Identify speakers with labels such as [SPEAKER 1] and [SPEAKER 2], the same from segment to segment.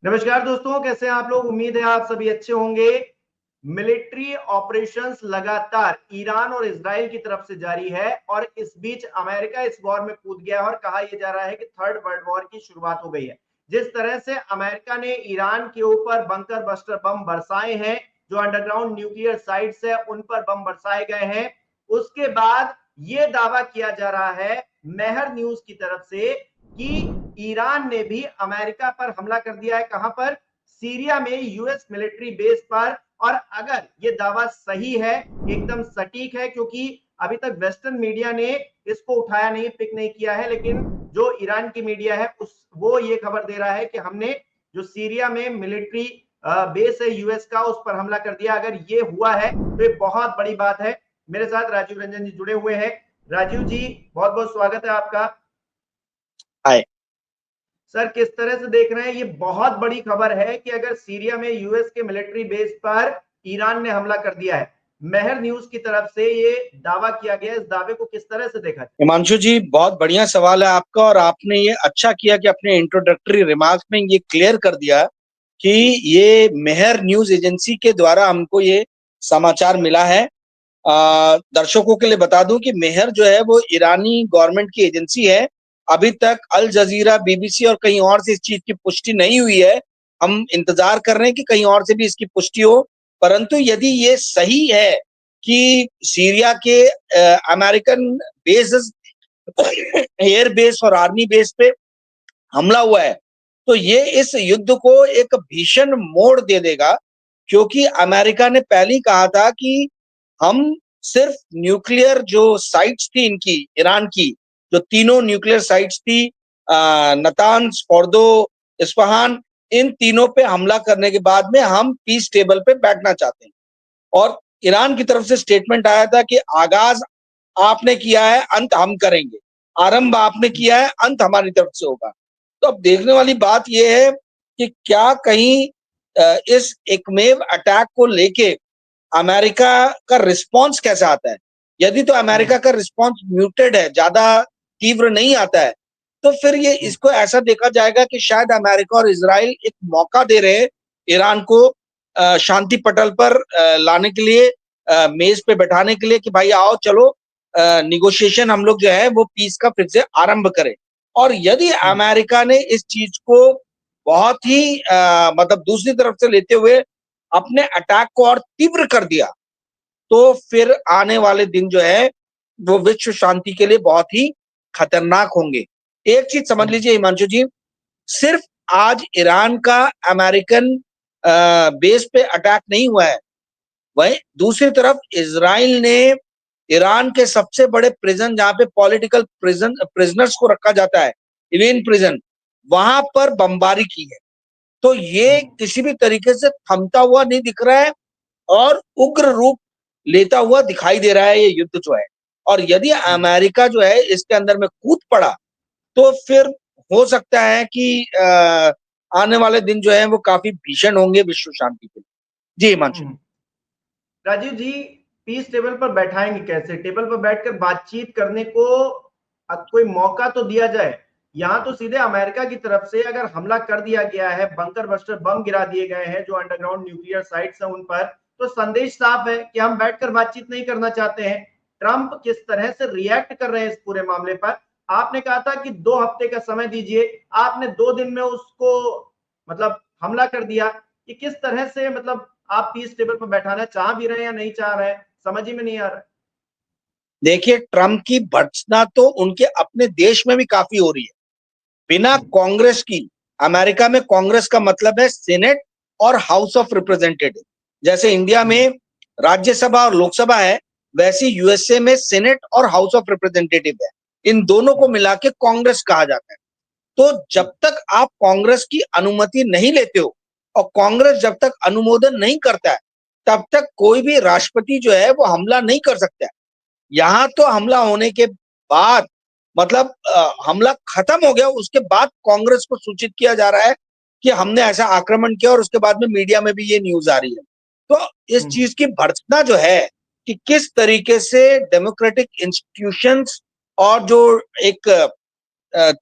[SPEAKER 1] नमस्कार दोस्तों, कैसे हैं आप लोग। उम्मीद है आप सभी अच्छे होंगे। मिलिट्री ऑपरेशंस लगातार ईरान और इजराइल की तरफ से जारी है और इस बीच अमेरिका इस वॉर में कूद गया है और कहा यह जा रहा है कि थर्ड वर्ल्ड वॉर की शुरुआत हो गई है। जिस तरह से अमेरिका ने ईरान के ऊपर बंकर बस्टर बम बरसाए हैं, जो अंडरग्राउंड न्यूक्लियर साइट्स है उन पर बम बरसाए गए हैं, उसके बाद यह दावा किया जा रहा है मेहर न्यूज की तरफ से कि ईरान ने भी अमेरिका पर हमला कर दिया है। कहां पर? सीरिया में यूएस मिलिट्री बेस पर। और अगर ये दावा सही है, एकदम सटीक है, क्योंकि अभी तक वेस्टर्न मीडिया ने इसको उठाया नहीं, पिक नहीं किया है, लेकिन जो ईरान की मीडिया है वो ये खबर दे रहा है कि हमने जो सीरिया में मिलिट्री बेस है यूएस का, उस पर हमला कर दिया। अगर ये हुआ है तो ये बहुत बड़ी बात है। मेरे साथ राजीव रंजन जी जुड़े हुए हैं। राजीव जी, बहुत बहुत स्वागत है आपका।
[SPEAKER 2] हाय।
[SPEAKER 1] सर, किस तरह से देख रहे हैं? ये बहुत बड़ी खबर है कि अगर सीरिया में यूएस के मिलिट्री बेस पर ईरान ने हमला कर दिया है। मेहर न्यूज की तरफ से ये दावा किया गया, इस दावे को किस तरह से देखा जाए?
[SPEAKER 2] हिमांशु जी, बहुत बढ़िया सवाल है आपका और आपने ये अच्छा किया कि अपने इंट्रोडक्टरी रिमार्क्स में ये क्लियर कर दिया कि ये मेहर न्यूज एजेंसी के द्वारा हमको ये समाचार मिला है। दर्शकों के लिए बता दूं कि मेहर जो है वो ईरानी गवर्नमेंट की एजेंसी है। अभी तक अल जजीरा, बीबीसी और कहीं और से इस चीज की पुष्टि नहीं हुई है। हम इंतजार कर रहे हैं कि कहीं और से भी इसकी पुष्टि हो। परंतु यदि ये सही है कि सीरिया के अमेरिकन बेस, एयर बेस और आर्मी बेस पे हमला हुआ है, तो ये इस युद्ध को एक भीषण मोड़ दे देगा। क्योंकि अमेरिका ने पहले ही कहा था कि हम सिर्फ न्यूक्लियर जो साइट्स थी इनकी, ईरान की जो तीनों न्यूक्लियर साइट्स थी, नतान्स, फोर्दो, इस्फहान, इन तीनों पे हमला करने के बाद में हम पीस टेबल पे बैठना चाहते हैं। और ईरान की तरफ से स्टेटमेंट आया था कि आगाज आपने किया है, अंत हम करेंगे। आरंभ आपने किया है, अंत हमारी तरफ से होगा। तो अब देखने वाली बात यह है कि क्या कहीं इस एकमेव अटैक को लेके अमेरिका का रिस्पांस कैसा आता है। यदि तो अमेरिका का रिस्पांस म्यूटेड है, ज्यादा तीव्र नहीं आता है, तो फिर ये इसको ऐसा देखा जाएगा कि शायद अमेरिका और इजराइल एक मौका दे रहे ईरान को शांति पटल पर लाने के लिए, मेज पे बैठाने के लिए कि भाई आओ चलो निगोशिएशन हम लोग जो है वो पीस का फिर से आरंभ करें। और यदि अमेरिका ने इस चीज को बहुत ही मतलब दूसरी तरफ से लेते हुए अपने अटैक को और तीव्र कर दिया, तो फिर आने वाले दिन जो है वो विश्व शांति के लिए बहुत ही खतरनाक होंगे। एक चीज समझ लीजिए हिमांशु जी, सिर्फ आज ईरान का अमेरिकन बेस पे अटैक नहीं हुआ है, वहीं दूसरी तरफ इजराइल ने ईरान के सबसे बड़े प्रिजन, जहां पे पॉलिटिकल प्रिजनर्स को रखा जाता है, इवेन प्रिजन, वहां पर बमबारी की है। तो ये किसी भी तरीके से थमता हुआ नहीं दिख रहा है और उग्र रूप लेता हुआ दिखाई दे रहा है ये युद्ध जो है। और यदि अमेरिका जो है इसके अंदर में कूद पड़ा, तो फिर हो सकता है कि आने वाले दिन जो है वो काफी भीषण होंगे विश्व शांति के लिए। जी हिमांशु।
[SPEAKER 1] राजीव जी, पीस टेबल पर बैठाएंगे कैसे? टेबल पर बैठकर बातचीत करने को कोई मौका तो दिया जाए। यहां तो सीधे अमेरिका की तरफ से अगर हमला कर दिया गया है, बंकर बस्टर बम गिरा दिए गए हैं जो अंडरग्राउंड न्यूक्लियर साइट्स हैं उन पर, तो संदेश साफ है कि हम बैठकर बातचीत नहीं करना चाहते हैं। ट्रंप किस तरह से रिएक्ट कर रहे हैं इस पूरे मामले पर? आपने कहा था कि 2 हफ्ते का समय दीजिए, आपने 2 दिन में उसको मतलब हमला कर दिया। कि किस तरह से मतलब आप पीस टेबल पर बैठाना चाह भी रहे हैं या नहीं चाह रहे हैं, समझ ही में नहीं आ रहा।
[SPEAKER 2] देखिए, ट्रंप की भर्त्सना तो उनके अपने देश में भी काफी हो रही है, बिना कांग्रेस की। अमेरिका में कांग्रेस का मतलब है सीनेट और हाउस ऑफ रिप्रेजेंटेटिव। जैसे इंडिया में राज्यसभा और लोकसभा है, वैसे यूएसए में सीनेट और हाउस ऑफ रिप्रेजेंटेटिव है। इन दोनों को मिला के कांग्रेस कहा जाता है। तो जब तक आप कांग्रेस की अनुमति नहीं लेते हो और कांग्रेस जब तक अनुमोदन नहीं करता है, तब तक कोई भी राष्ट्रपति जो है वो हमला नहीं कर सकता है। यहाँ तो हमला होने के बाद, मतलब हमला खत्म हो गया, उसके बाद कांग्रेस को सूचित किया जा रहा है कि हमने ऐसा आक्रमण किया, और उसके बाद में मीडिया में भी ये न्यूज आ रही है। तो इस चीज की भर्त्सना जो है कि किस तरीके से डेमोक्रेटिक इंस्टीट्यूशंस और जो एक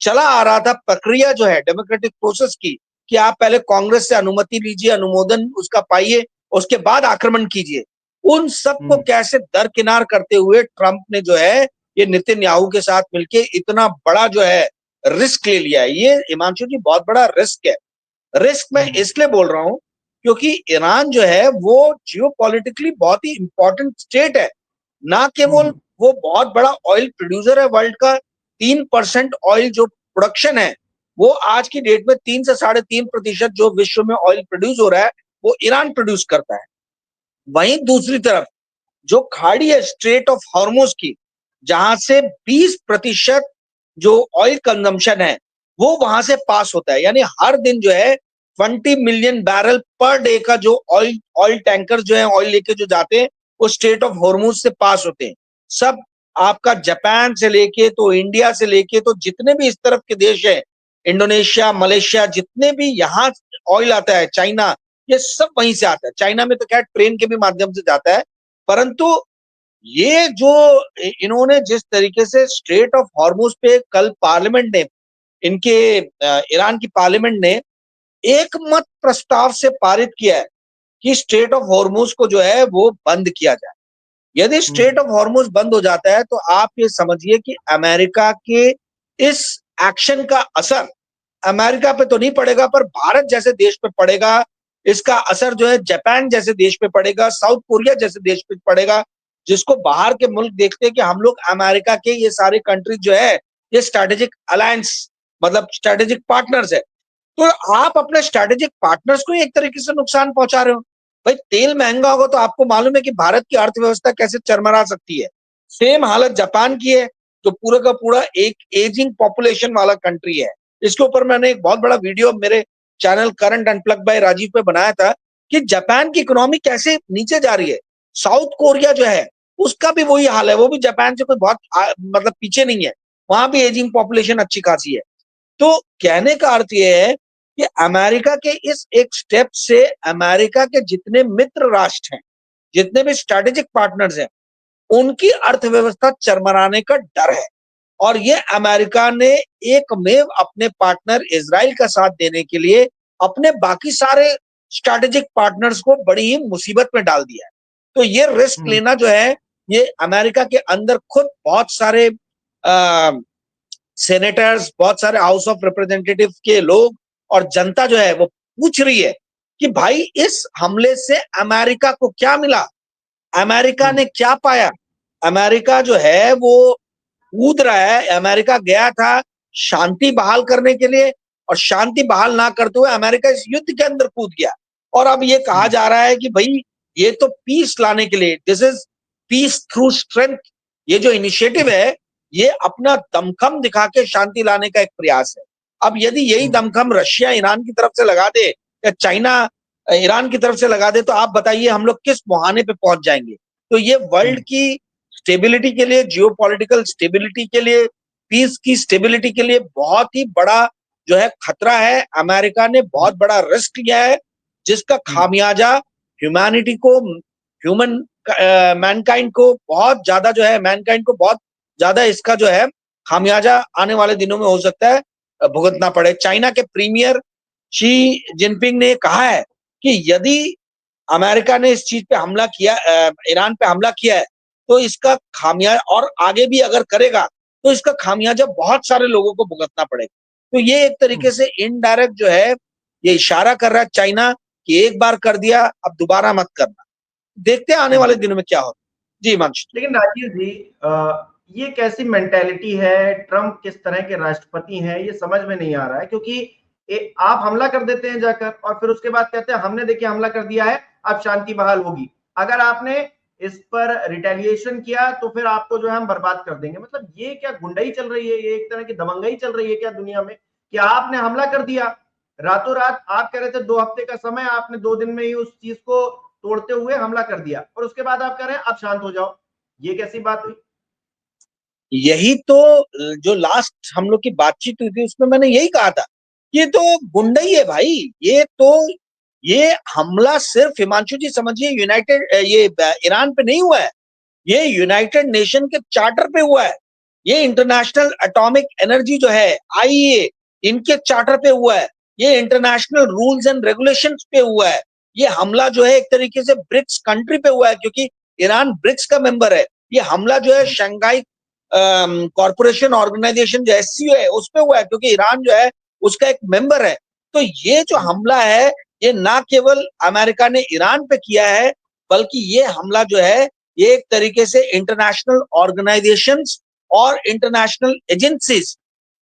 [SPEAKER 2] चला आ रहा था प्रक्रिया जो है डेमोक्रेटिक प्रोसेस की, कि आप पहले कांग्रेस से अनुमति लीजिए, अनुमोदन उसका पाइए, उसके बाद आक्रमण कीजिए। उन सबको कैसे दरकिनार करते हुए ट्रंप ने जो है ये नेतन्याहू के साथ मिलके इतना बड़ा जो है रिस्क ले लिया है। ये हिमांशु जी बहुत बड़ा रिस्क है। रिस्क मैं इसलिए बोल रहा हूं क्योंकि ईरान जो है वो जियोपॉलिटिकली बहुत ही इंपॉर्टेंट स्टेट है। ना केवल वो बहुत बड़ा ऑयल प्रोड्यूसर है, वर्ल्ड का 3% ऑयल जो प्रोडक्शन है वो आज की डेट में 3 से 3.5% जो विश्व में ऑयल प्रोड्यूस हो रहा है वो ईरान प्रोड्यूस करता है। वहीं दूसरी तरफ जो खाड़ी है स्ट्रेट ऑफ हॉर्मुज की, जहां से 20% जो ऑयल कंजम्पशन है वो वहां से पास होता है। यानी हर दिन जो है 20 मिलियन बैरल पर डे का जो ऑयल ऑयल टैंकर जो है ऑयल लेके जो जाते हैं वो स्ट्रेट ऑफ हॉर्मुज से पास होते हैं। सब आपका जापान से लेके तो इंडिया से लेके तो जितने भी इस तरफ के देश है, इंडोनेशिया, मलेशिया, जितने भी यहाँ ऑयल आता है, चाइना, ये सब वहीं से आता है। चाइना में तो क्या ट्रेन के भी माध्यम से जाता है, परंतु ये जो इन्होंने जिस तरीके से स्ट्रेट ऑफ हॉर्मुज पे कल पार्लियामेंट ने इनके ईरान की पार्लियामेंट ने एक मत प्रस्ताव से पारित किया है कि स्ट्रेट ऑफ हॉर्मुज को जो है वो बंद किया जाए। यदि स्ट्रेट ऑफ हॉर्मुज बंद हो जाता है तो आप ये समझिए कि अमेरिका के इस एक्शन का असर अमेरिका पे तो नहीं पड़ेगा पर भारत जैसे देश पे पड़ेगा। इसका असर जो है जापान जैसे देश पे पड़ेगा, साउथ कोरिया जैसे देश पे पड़ेगा, जिसको बाहर के मुल्क देखते हैं कि हम लोग अमेरिका के ये सारे कंट्री जो है ये स्ट्रेटेजिक अलायंस मतलब स्ट्रेटेजिक पार्टनर्स है। तो आप अपने स्ट्रेटेजिक पार्टनर्स को एक तरीके से नुकसान पहुंचा रहे हो। भाई तेल महंगा होगा तो आपको मालूम है कि भारत की अर्थव्यवस्था कैसे चरमरा सकती है। सेम हालत जापान की है जो पूरा का पूरा एक एजिंग पॉपुलेशन वाला कंट्री है। इसके ऊपर मैंने एक बहुत बड़ा वीडियो मेरे channel current unplug by Rajiv पे बनाया था कि जापान की इकोनॉमी कैसे नीचे जा रही है। साउथ कोरिया जो है उसका भी वही हाल है, वो भी जापान से कोई बहुत मतलब पीछे नहीं है, वहां भी एजिंग पॉपुलेशन अच्छी खासी है। तो कहने का अर्थ यह है कि अमेरिका के इस एक स्टेप से अमेरिका के जितने मित्र राष्ट्र हैं, जितने भी स्ट्रेटेजिक पार्टनर्स हैं, उनकी अर्थव्यवस्था चरमराने का डर है। और ये अमेरिका ने एकमेव अपने पार्टनर इजराइल का साथ देने के लिए अपने बाकी सारे स्ट्रेटेजिक पार्टनर्स को बड़ी ही मुसीबत में डाल दिया है। तो ये रिस्क लेना जो है ये अमेरिका के अंदर खुद बहुत सारे सेनेटर्स, बहुत सारे हाउस ऑफ रिप्रेजेंटेटिव के लोग और जनता जो है वो पूछ रही है कि भाई इस हमले से अमेरिका को क्या मिला, अमेरिका ने क्या पाया। अमेरिका जो है वो कूद रहा है, अमेरिका गया था शांति बहाल करने के लिए और शांति बहाल ना करते हुए अमेरिका इस युद्ध के अंदर कूद गया। और अब ये कहा जा रहा है कि भाई ये तो पीस लाने के लिए, this is peace through strength, ये जो इनिशिएटिव है ये अपना दमखम दिखा के शांति लाने का एक प्रयास है। अब यदि यही दमखम रशिया ईरान की तरफ से लगा दे या चाइना ईरान की तरफ से लगा दे तो आप बताइए हम लोग किस मुहाने पे पहुंच जाएंगे। तो ये वर्ल्ड की स्टेबिलिटी के लिए, जियोपॉलिटिकल स्टेबिलिटी के लिए, पीस की स्टेबिलिटी के लिए बहुत ही बड़ा जो है खतरा है। अमेरिका ने बहुत बड़ा रिस्क लिया है जिसका खामियाजा ह्यूमैनिटी को, ह्यूमन मैनकाइंड को बहुत ज्यादा जो है, मैनकाइंड को बहुत ज्यादा इसका जो है खामियाजा आने वाले दिनों में हो सकता है भुगतना पड़े। चाइना के प्रीमियर शी जिनपिंग ने कहा है कि यदि अमेरिका ने इस चीज पे हमला किया, ईरान पे हमला किया है तो इसका खामियाजा, और आगे भी अगर करेगा तो इसका खामियाजा बहुत सारे लोगों को भुगतना पड़ेगा। तो ये एक तरीके से इनडायरेक्ट जो है ये इशारा कर रहा है चाइना कि एक बार कर दिया अब दोबारा मत करना। देखते हैं आने वाले दिनों में क्या होता है। जी मंच।
[SPEAKER 1] लेकिन राजीव जी, ये कैसी मेंटेलिटी है, ट्रंप किस तरह के राष्ट्रपति हैं, ये समझ में नहीं आ रहा है। क्योंकि आप हमला कर देते हैं जाकर और फिर उसके बाद कहते हैं हमने देखिए हमला कर दिया है, अब शांति बहाल होगी। अगर आपने इस पर रिटेलिएशन किया तो फिर आपको जो है हम बर्बाद कर देंगे। मतलब ये क्या गुंडाई चल रही है, ये एक तरह की दबंगई चल रही है क्या दुनिया में? कि आपने हमला कर दिया रातों रात, आप कह रहे थे 2 हफ्ते का समय, आपने 2 दिन में ही उस चीज को तोड़ते हुए हमला कर दिया और उसके बाद आप कह रहे हैं अब शांत हो जाओ। ये कैसी बात हुई?
[SPEAKER 2] यही तो जो लास्ट हम लोग की बातचीत हुई थी उसमें मैंने यही कहा था, ये तो गुंडई है भाई। ये तो ये हमला सिर्फ हिमांशु जी समझिए यूनाइटेड ये ईरान पे नहीं हुआ है, ये यूनाइटेड नेशन के चार्टर पे हुआ है। ये इंटरनेशनल एटॉमिक एनर्जी जो है आईईए, इनके चार्टर पे हुआ है। ये इंटरनेशनल रूल्स एंड रेगुलेशंस पे हुआ है। ये हमला जो है एक तरीके से ब्रिक्स कंट्री पे हुआ है, क्योंकि ईरान ब्रिक्स का मेंबर है। ये हमला जो है शंघाई कॉरपोरेशन ऑर्गेनाइजेशन जो एससीओ है उस पे हुआ है, क्योंकि ईरान जो है उसका एक मेंबर है। तो ये जो हमला है ये ना केवल अमेरिका ने ईरान पे किया है, बल्कि ये हमला जो है ये एक तरीके से इंटरनेशनल ऑर्गेनाइजेशंस और इंटरनेशनल एजेंसीज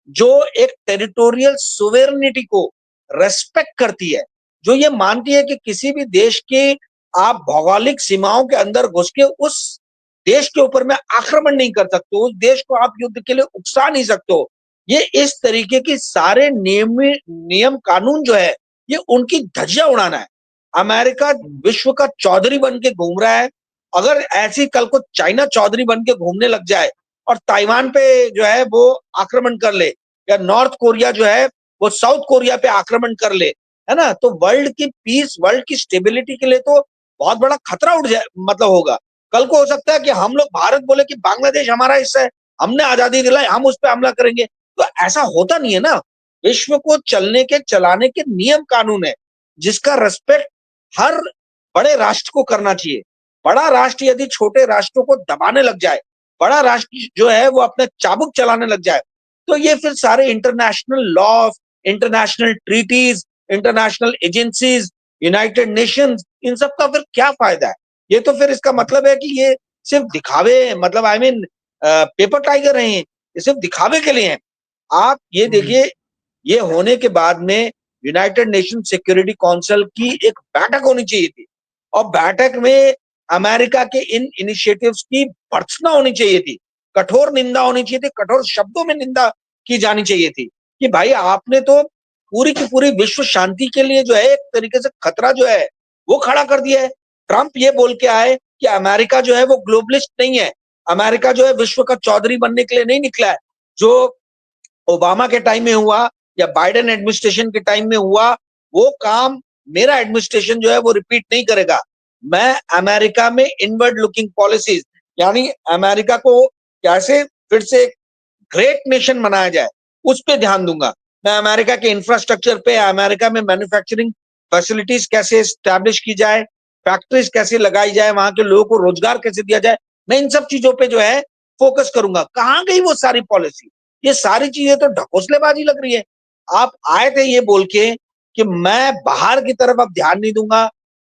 [SPEAKER 2] जो एक टेरिटोरियल सोवेरेनिटी को रेस्पेक्ट करती है, जो ये मानती है कि किसी भी देश के आप भौगोलिक सीमाओं के अंदर घुस के उस देश के ऊपर में आक्रमण नहीं कर सकते, उस देश को आप युद्ध के लिए उकसा नहीं सकते हो। ये इस तरीके की सारे नियम कानून जो है ये उनकी धज्जियां उड़ाना है। अमेरिका विश्व का चौधरी बन के घूम रहा है। अगर ऐसी कल को चाइना चौधरी बन के घूमने लग जाए और ताइवान पे जो है वो आक्रमण कर ले, या नॉर्थ कोरिया जो है वो साउथ कोरिया पे आक्रमण कर ले, है ना, तो वर्ल्ड की पीस, वर्ल्ड की स्टेबिलिटी के लिए तो बहुत बड़ा खतरा उठ जाए, मतलब होगा। कल को हो सकता है कि हम लोग भारत बोले कि बांग्लादेश हमारा हिस्सा है, हमने आजादी दिलाई, हम उस पर हमला करेंगे। तो ऐसा होता नहीं है ना। विश्व को चलने के चलाने के नियम कानून है, जिसका रेस्पेक्ट हर बड़े राष्ट्र को करना चाहिए। बड़ा राष्ट्र यदि छोटे राष्ट्रों को दबाने लग जाए, बड़ा राष्ट्र जो है वो अपने चाबुक चलाने लग जाए, तो ये फिर सारे international law, international treaties, international agencies, United Nations, इन सब का फिर क्या फायदा है। ये तो फिर इसका मतलब है कि ये सिर्फ दिखावे, मतलब आई मीन पेपर टाइगर हैं, ये सिर्फ दिखावे के लिए हैं। आप ये देखिए, ये होने के बाद में यूनाइटेड नेशन सिक्योरिटी काउंसिल की एक बैठक होनी चाहिए थी, और बैठक में अमेरिका के इन इनिशिएटिव्स की भर्त्सना होनी चाहिए थी, कठोर निंदा होनी चाहिए थी, कठोर शब्दों में निंदा की जानी चाहिए थी कि भाई आपने तो पूरी की पूरी विश्व शांति के लिए जो है एक तरीके से खतरा जो है वो खड़ा कर दिया है। ट्रंप ये बोल के आए कि अमेरिका जो है वो ग्लोबलिस्ट नहीं है, अमेरिका जो है विश्व का चौधरी बनने के लिए नहीं निकला है। जो ओबामा के टाइम में हुआ या बाइडेन एडमिनिस्ट्रेशन के टाइम में हुआ, वो काम मेरा एडमिनिस्ट्रेशन जो है वो रिपीट नहीं करेगा। मैं अमेरिका में इनवर्ड लुकिंग पॉलिसीज, यानी अमेरिका को कैसे फिर से ग्रेट नेशन बनाया जाए, उस पर ध्यान दूंगा। मैं अमेरिका के इंफ्रास्ट्रक्चर पे, अमेरिका में मैन्युफैक्चरिंग फैसिलिटीज कैसे स्टैब्लिश की जाए, फैक्ट्रीज कैसे लगाई जाए, वहां के लोगों को रोजगार कैसे दिया जाए, मैं इन सब चीजों पे जो है फोकस करूंगा। कहाँ गई वो सारी पॉलिसी? ये सारी चीजें तो ढकोसलेबाजी लग रही है। आप आए थे ये बोल के कि मैं बाहर की तरफ अब ध्यान नहीं दूंगा।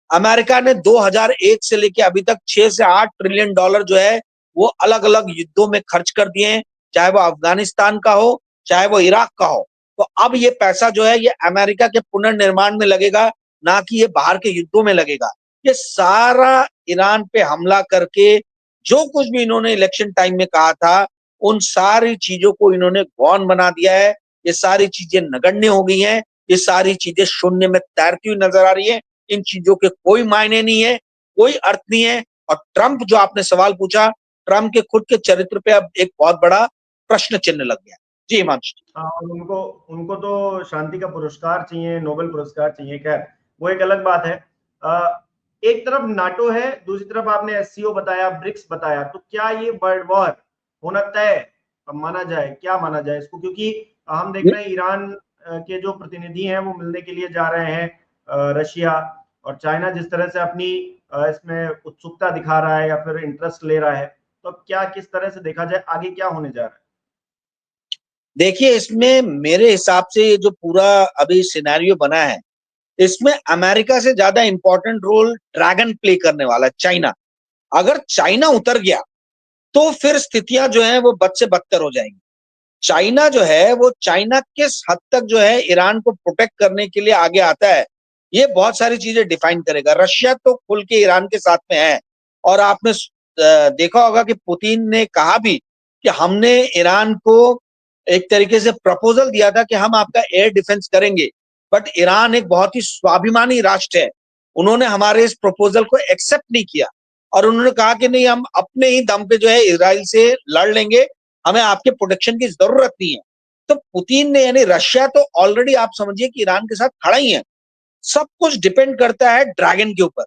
[SPEAKER 2] अमेरिका ने 2001 से लेके अभी तक 6 से 8 ट्रिलियन डॉलर जो है वो अलग अलग युद्धों में खर्च कर दिए हैं, चाहे वो अफगानिस्तान का हो, चाहे वो इराक का हो। तो अब ये पैसा जो है ये अमेरिका के पुनर्निर्माण में लगेगा, ना कि ये बाहर के युद्धों में लगेगा। ये सारा ईरान पे हमला करके जो कुछ भी इन्होंने इलेक्शन टाइम में कहा था, उन सारी चीजों को इन्होंने गौन बना दिया है। ये सारी चीजें नगण्य हो गई हैं, ये सारी चीजें शून्य में तैरती हुई नजर आ रही है। इन चीजों के कोई मायने नहीं है, कोई अर्थ नहीं है। और ट्रंप, जो आपने सवाल पूछा, ट्रंप के खुद के चरित्र पे अब एक बहुत बड़ा प्रश्न चिन्ह लग गया। जी हिमांशु जी।
[SPEAKER 1] उनको उनको तो शांति का पुरस्कार चाहिए, नोबेल पुरस्कार चाहिए। खैर, वो एक अलग बात है। एक तरफ नाटो है, दूसरी तरफ आपने एससीओ बताया, ब्रिक्स बताया, तो क्या ये वर्ल्ड वॉर होना तय माना जाए? क्या माना जाए इसको? क्योंकि हम देख रहे हैं ईरान के जो प्रतिनिधि हैं वो मिलने के लिए जा रहे हैं रशिया, और चाइना जिस तरह से अपनी इसमें उत्सुकता दिखा रहा है या फिर इंटरेस्ट ले रहा है, तो क्या किस तरह से देखा जाए, आगे क्या होने जा रहा है?
[SPEAKER 2] देखिए, इसमें मेरे हिसाब से ये जो पूरा अभी सिनेरियो बना है, इसमें अमेरिका से ज्यादा इंपॉर्टेंट रोल ड्रैगन प्ले करने वाला है चाइना। अगर चाइना उतर गया तो फिर स्थितियां जो है वो बद से बदतर हो जाएंगी। चाइना जो है वो, चाइना किस हद तक जो है ईरान को प्रोटेक्ट करने के लिए आगे आता है, ये बहुत सारी चीजें डिफाइन करेगा। रशिया तो खुल के ईरान के साथ में है, और आपने देखा होगा कि पुतिन ने कहा भी कि हमने ईरान को एक तरीके से प्रपोजल दिया था कि हम आपका एयर डिफेंस करेंगे, बट ईरान एक बहुत ही स्वाभिमानी राष्ट्र है, उन्होंने हमारे इस प्रपोजल को एक्सेप्ट नहीं किया, और उन्होंने कहा कि नहीं, हम अपने ही दम पे जो है इजराइल से लड़ लेंगे, हमें आपके प्रोटेक्शन की जरूरत नहीं है। तो पुतिन ने, यानी रशिया तो ऑलरेडी आप समझिए कि ईरान के साथ खड़ा ही है। सब कुछ डिपेंड करता है ड्रैगन के ऊपर।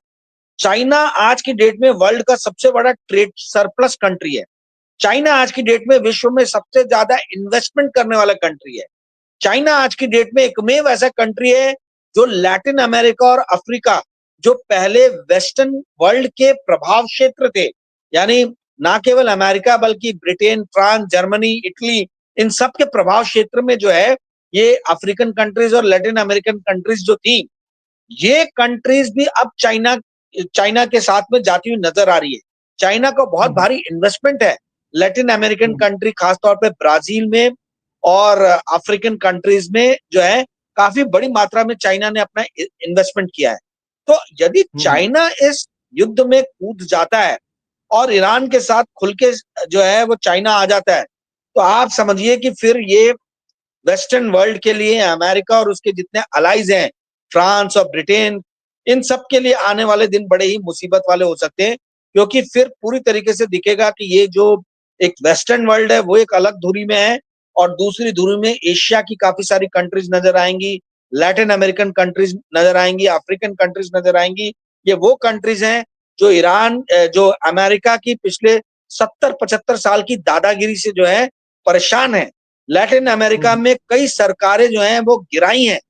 [SPEAKER 2] चाइना आज की डेट में वर्ल्ड का सबसे बड़ा ट्रेड सरप्लस कंट्री है। चाइना आज की डेट में विश्व में सबसे ज्यादा इन्वेस्टमेंट करने वाला कंट्री है। चाइना आज की डेट में एकमेव ऐसा कंट्री है जो लैटिन अमेरिका और अफ्रीका, जो पहले वेस्टर्न वर्ल्ड के प्रभाव क्षेत्र थे, यानी ना केवल अमेरिका बल्कि ब्रिटेन, फ्रांस, जर्मनी, इटली, इन सब के प्रभाव क्षेत्र में जो है ये अफ्रीकन कंट्रीज और लैटिन अमेरिकन कंट्रीज जो थी, ये कंट्रीज भी अब चाइना चाइना के साथ में जाती हुई नजर आ रही है। चाइना का बहुत भारी इन्वेस्टमेंट है लैटिन अमेरिकन कंट्री, खासतौर पे ब्राजील में और अफ्रीकन कंट्रीज में जो है काफी बड़ी मात्रा में चाइना ने अपना इन्वेस्टमेंट किया है। तो यदि चाइना इस युद्ध में कूद जाता है और ईरान के साथ खुल के जो है वो चाइना आ जाता है, तो आप समझिए कि फिर ये वेस्टर्न वर्ल्ड के लिए, अमेरिका और उसके जितने अलाइज हैं, फ्रांस और ब्रिटेन, इन सब के लिए आने वाले दिन बड़े ही मुसीबत वाले हो सकते हैं, क्योंकि फिर पूरी तरीके से दिखेगा कि ये जो एक वेस्टर्न वर्ल्ड है वो एक अलग धुरी में है और दूसरी धुरी में एशिया की काफी सारी कंट्रीज नजर आएंगी, लैटिन अमेरिकन कंट्रीज नजर आएंगी, अफ्रीकन कंट्रीज नजर आएंगी। ये वो कंट्रीज हैं जो ईरान, जो अमेरिका की पिछले 70-75 साल की दादागिरी से जो है परेशान है। लैटिन अमेरिका में कई सरकारें जो हैं वो गिराई हैं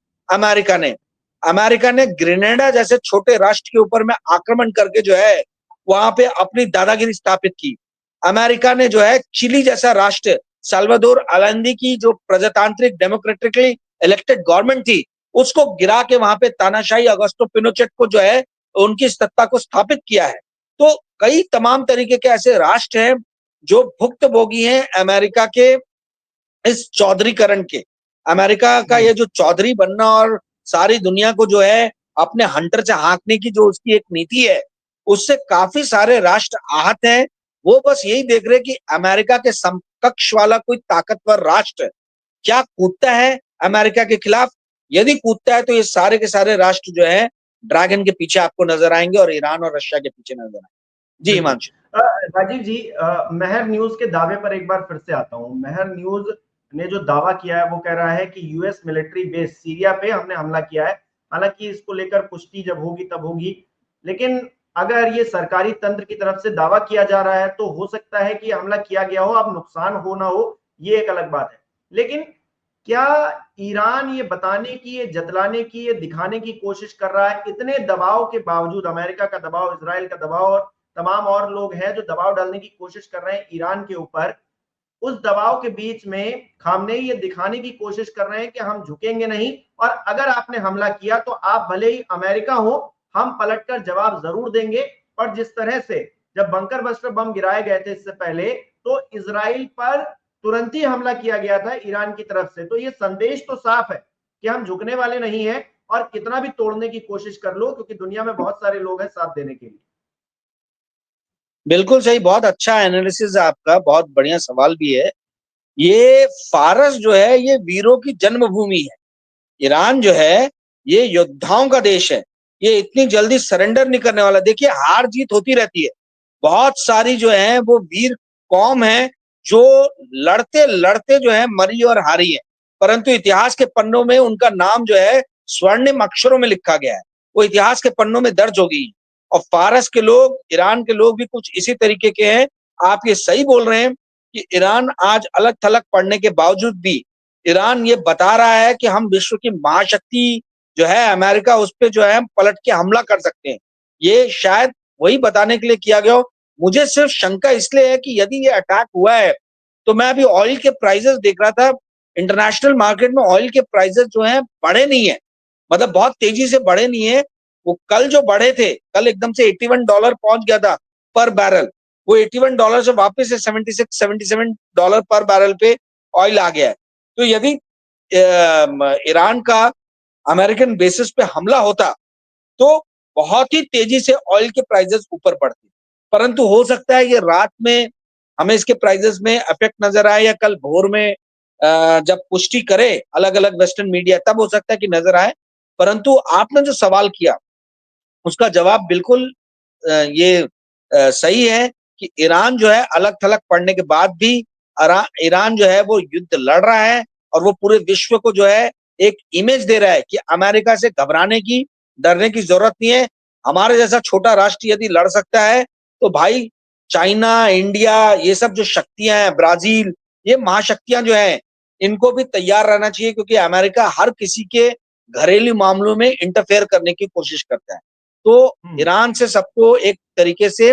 [SPEAKER 2] अमेरिका ने ग्रेनेडा जैसे छोटे राष्ट्र के ऊपर में आक्रमण करके जो है वहां पे अपनी दादागिरी स्थापित की। अमेरिका ने जो है चिली जैसा राष्ट्र, साल्वाडोर अलांदी की जो प्रजातांत्रिक डेमोक्रेटिकली इलेक्टेड गवर्नमेंट थी, उसको गिरा के वहां पे तानाशाही अगस्टो पिनोचेट को जो है उनकी सत्ता को स्थापित किया है। तो कई तमाम तरीके के ऐसे राष्ट्र हैं जो भुक्तभोगी हैं अमेरिका के इस चौधरीकरण के। अमेरिका का ये जो चौधरी बनना और सारी दुनिया को जो है अपने हंटर से हाँकने की जो उसकी एक नीति है, उससे काफी सारे राष्ट्र आहत हैं। वो बस यही देख रहे कि अमेरिका के समकक्ष वाला कोई ताकतवर राष्ट्र क्या कूदता है अमेरिका के खिलाफ। यदि कूदता है तो ये सारे के सारे राष्ट्र जो है ड्रैगन के पीछे आपको नजर आएंगे और ईरान और रशिया के पीछे नजर आएंगे। जी हिमांशु।
[SPEAKER 1] राजीव जी, मेहर न्यूज के दावे पर एक बार फिर से आता हूं। मेहर न्यूज ने जो दावा किया है वो कह रहा है कि यूएस मिलिट्री बेस सीरिया पे हमने हमला किया है। हालांकि इसको लेकर पुष्टि जब होगी तब होगी, लेकिन अगर ये सरकारी तंत्र की तरफ से दावा किया जा रहा है तो हो सकता है कि हमला किया गया हो, अब नुकसान हो ना हो ये एक अलग बात है। लेकिन क्या ईरान ये बताने की, ये जतलाने की, ये दिखाने की कोशिश कर रहा है, इतने दबाव के बावजूद, अमेरिका का दबाव, इजराइल का दबाव और तमाम और लोग हैं जो दबाव डालने की कोशिश कर रहे हैं ईरान के ऊपर, उस दबाव के बीच में खामनेई ये दिखाने की कोशिश कर रहे हैं कि हम झुकेंगे नहीं और अगर आपने हमला किया तो आप भले ही अमेरिका हो, हम पलटकर जवाब जरूर देंगे। और जिस तरह से जब बंकर बस्टर बम गिराए गए थे इससे पहले, तो इजराइल पर तुरंत ही हमला किया गया था ईरान की तरफ से। तो ये संदेश तो साफ है कि हम झुकने वाले नहीं हैं और कितना भी तोड़ने की कोशिश कर लो, क्योंकि दुनिया में बहुत सारे लोग हैं साथ देने के लिए।
[SPEAKER 2] बिल्कुल सही, बहुत अच्छा एनालिसिस है आपका, बहुत बढ़िया सवाल भी है। ये फारस जो है ये वीरों की जन्मभूमि है। ईरान जो है ये योद्धाओं का देश है, ये इतनी जल्दी सरेंडर नहीं करने वाला। देखिए हार जीत होती रहती है, बहुत सारी जो है वो वीर कौम है जो लड़ते लड़ते जो है मरी और हारी है, परंतु इतिहास के पन्नों में उनका नाम जो है स्वर्णिम अक्षरों में लिखा गया है, वो इतिहास के पन्नों में दर्ज हो गई। और फारस के लोग, ईरान के लोग भी कुछ इसी तरीके के हैं। आप ये सही बोल रहे हैं कि ईरान आज अलग थलग पड़ने के बावजूद भी ईरान ये बता रहा है कि हम विश्व की महाशक्ति जो है अमेरिका, उस पर जो है हम पलट के हमला कर सकते हैं। ये शायद वही बताने के लिए किया गया हो। मुझे सिर्फ शंका इसलिए है कि यदि ये अटैक हुआ है तो मैं अभी ऑयल के प्राइसेस देख रहा था, इंटरनेशनल मार्केट में ऑयल के प्राइसेस जो हैं बढ़े नहीं है, मतलब बहुत तेजी से बढ़े नहीं है। वो कल जो बढ़े थे, कल एकदम से $81 पहुंच गया था पर बैरल, वो $81 से वापस से 76-77 डॉलर पर बैरल पे ऑयल आ गया है। तो यदि ईरान का अमेरिकन बेसिस पे हमला होता तो बहुत ही तेजी से ऑयल के प्राइसेस ऊपर बढ़ते, परंतु हो सकता है ये रात में हमें इसके प्राइसेस में इफेक्ट नजर आए या कल भोर में जब पुष्टि करे अलग अलग वेस्टर्न मीडिया, तब हो सकता है कि नजर आए। परंतु आपने जो सवाल किया उसका जवाब बिल्कुल ये सही है कि ईरान जो है अलग थलग पड़ने के बाद भी ईरान जो है वो युद्ध लड़ रहा है और वो पूरे विश्व को जो है एक इमेज दे रहा है कि अमेरिका से घबराने की, डरने की जरूरत नहीं है। हमारे जैसा छोटा राष्ट्र यदि लड़ सकता है तो भाई चाइना, इंडिया, ये सब जो शक्तियां हैं, ब्राजील, ये महाशक्तियां जो हैं इनको भी तैयार रहना चाहिए, क्योंकि अमेरिका हर किसी के घरेलू मामलों में इंटरफेयर करने की कोशिश करता है। तो ईरान से सबको एक तरीके से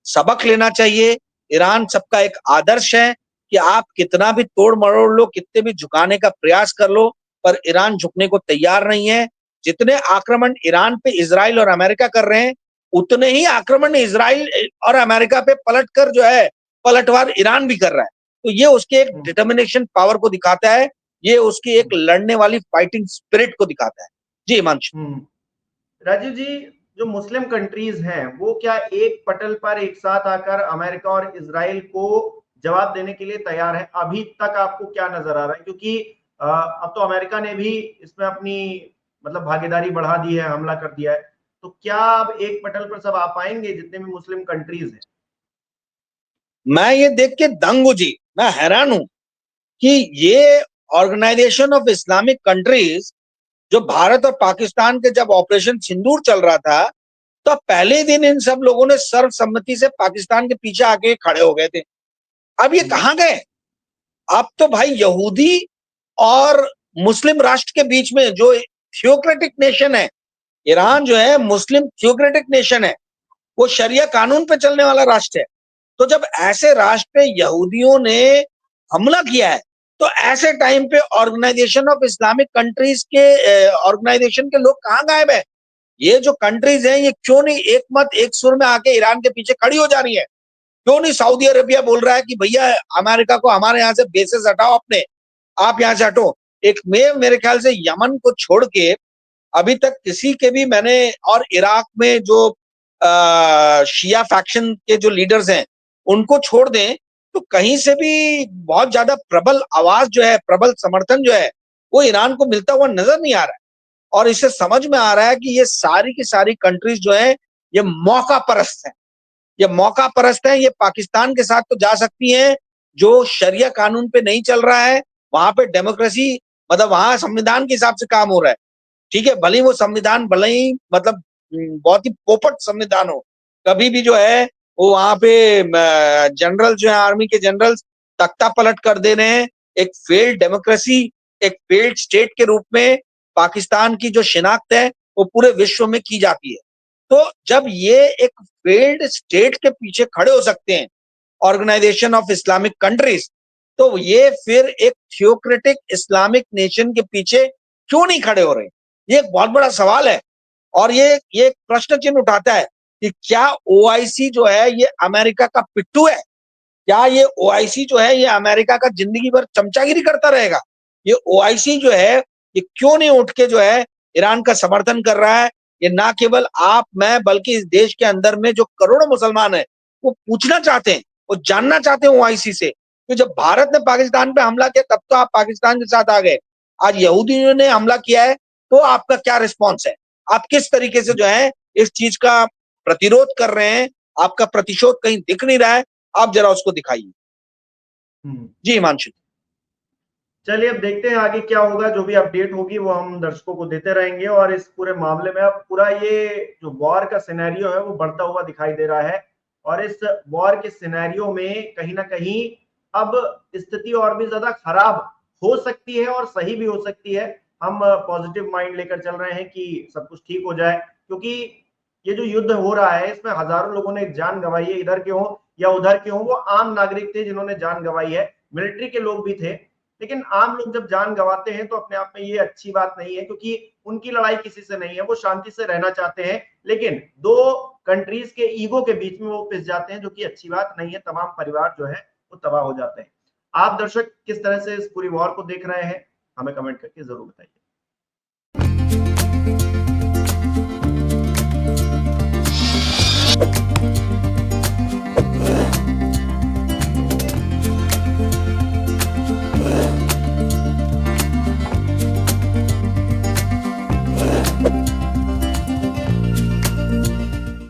[SPEAKER 2] सबक लेना चाहिए। ईरान सबका एक आदर्श है कि आप कितना भी तोड़ मरोड़ लो, कितने भी झुकाने का प्रयास कर लो, पर ईरान झुकने को तैयार नहीं है। जितने आक्रमण ईरान पे इजराइल और अमेरिका कर रहे हैं, उतने ही आक्रमण इजराइल और अमेरिका पे पलटकर जो है पलटवार ईरान भी कर रहा है। तो ये उसके एक डिटर्मिनेशन पावर को दिखाता है, ये उसकी एक लड़ने वाली फाइटिंग स्पिरिट को दिखाता है। जी हिमांशु।
[SPEAKER 1] राजीव जी, जो मुस्लिम कंट्रीज हैं वो क्या एक पटल पर एक साथ आकर अमेरिका और इजराइल को जवाब देने के लिए तैयार है? अभी तक आपको क्या नजर आ रहा है? क्योंकि अब तो अमेरिका ने भी इसमें अपनी मतलब भागीदारी बढ़ा दी है, हमला कर दिया है, तो क्या अब एक पटल पर सब आ पाएंगे जितने भी मुस्लिम कंट्रीज हैं?
[SPEAKER 2] मैं ये देख के दंग हूं जी, मैं हैरान हूं कि ये ऑर्गेनाइजेशन ऑफ इस्लामिक कंट्रीज, जो भारत और पाकिस्तान के जब ऑपरेशन सिंदूर चल रहा था, तो पहले दिन इन सब लोगों ने सर्वसम्मति से पाकिस्तान के पीछे आके खड़े हो गए थे। अब ये कहां गए? अब तो भाई यहूदी और मुस्लिम राष्ट्र के बीच में जो थियोक्रेटिक नेशन है, ईरान जो है मुस्लिम थियोक्रेटिक नेशन है, वो शरिया कानून पे चलने वाला राष्ट्र है। तो जब ऐसे राष्ट्र पे यहूदियों ने हमला किया है, तो ऐसे टाइम पे ऑर्गेनाइजेशन ऑफ इस्लामिक कंट्रीज के ऑर्गेनाइजेशन के लोग कहां गायब है? ये जो कंट्रीज हैं, ये क्यों नहीं एक मत एक सुर में आके ईरान के पीछे खड़ी हो जा रही है? क्यों नहीं सऊदी अरेबिया बोल रहा है कि भैया अमेरिका को हमारे यहाँ से बेसेस हटाओ अपने, आप यहाँ से हटो। एक में मेरे ख्याल से यमन को छोड़ के अभी तक किसी के भी मैंने, और इराक में जो शिया फैक्शन के जो लीडर्स हैं उनको छोड़ दें, तो कहीं से भी बहुत ज्यादा प्रबल आवाज जो है, प्रबल समर्थन जो है, वो ईरान को मिलता हुआ नजर नहीं आ रहा है। और इससे समझ में आ रहा है कि ये सारी की सारी कंट्रीज जो है, ये मौका परस्त है, ये मौका परस्त है। ये पाकिस्तान के साथ तो जा सकती हैं जो शरिया कानून पे नहीं चल रहा है, वहां पे डेमोक्रेसी, मतलब वहां संविधान के हिसाब से काम हो रहा है। ठीक है, भले ही वो संविधान, भले ही मतलब बहुत ही पोपट संविधान हो, कभी भी जो है वो वहां पे जनरल जो है, आर्मी के जनरल तख्ता पलट कर दे रहे हैं। एक फेल्ड डेमोक्रेसी, एक फेल्ड स्टेट के रूप में पाकिस्तान की जो शिनाख्त है वो पूरे विश्व में की जाती है। तो जब ये एक फेल्ड स्टेट के पीछे खड़े हो सकते हैं ऑर्गेनाइजेशन ऑफ इस्लामिक कंट्रीज, तो ये फिर एक थियोक्रेटिक इस्लामिक नेशन के पीछे क्यों नहीं खड़े हो रहे? ये एक बहुत बड़ा सवाल है। और ये एक प्रश्न चिन्ह उठाता है कि क्या ओआईसी जो है ये अमेरिका का पिट्ठू है? क्या ये ओआईसी जो है ये अमेरिका का जिंदगी भर चमचागिरी करता रहेगा? ये ओआईसी जो है ये क्यों नहीं उठ के जो है ईरान का समर्थन कर रहा है? ये ना केवल आप मैं बल्कि इस देश के अंदर में जो करोड़ों मुसलमान है वो पूछना चाहते हैं, वो जानना चाहते हैं ओआईसी से कि जब भारत ने पाकिस्तान पे हमला किया तब तो आप पाकिस्तान के साथ आ गए, आज यहूदियों ने हमला किया है तो आपका क्या रिस्पॉन्स है? आप किस तरीके से जो है इस चीज का प्रतिरोध कर रहे हैं? आपका प्रतिशोध कहीं दिख नहीं रहा है, आप जरा उसको दिखाइए। जी हिमांशु।
[SPEAKER 1] चलिए अब देखते हैं आगे क्या होगा। जो भी अपडेट होगी वो हम दर्शकों को देते रहेंगे। और इस पूरे मामले में अब पूरा ये जो वॉर का सिनेरियो है वो बढ़ता हुआ दिखाई दे रहा है। और इस वॉर के सिनेरियो में कहीं ना कहीं अब स्थिति और भी ज्यादा खराब हो सकती है और सही भी हो सकती है। हम पॉजिटिव माइंड लेकर चल रहे हैं कि सब कुछ ठीक हो जाए, क्योंकि ये जो युद्ध हो रहा है इसमें हजारों लोगों ने जान गंवाई है, इधर के हो या उधर के हो। वो आम नागरिक थे जिन्होंने जान गंवाई है, मिलिट्री के लोग भी थे। लेकिन आम लोग जब जान गंवाते हैं तो अपने आप में ये अच्छी बात नहीं है, क्योंकि उनकी लड़ाई किसी से नहीं है, वो शांति से रहना चाहते हैं। लेकिन दो कंट्रीज के ईगो के बीच में वो पिस जाते हैं, जो कि अच्छी बात नहीं है। तमाम परिवार जो है वो तबाह हो जाते हैं। आप दर्शक किस तरह से इस पूरी वॉर को देख रहे हैं, हमें कमेंट करके जरूर बताइए।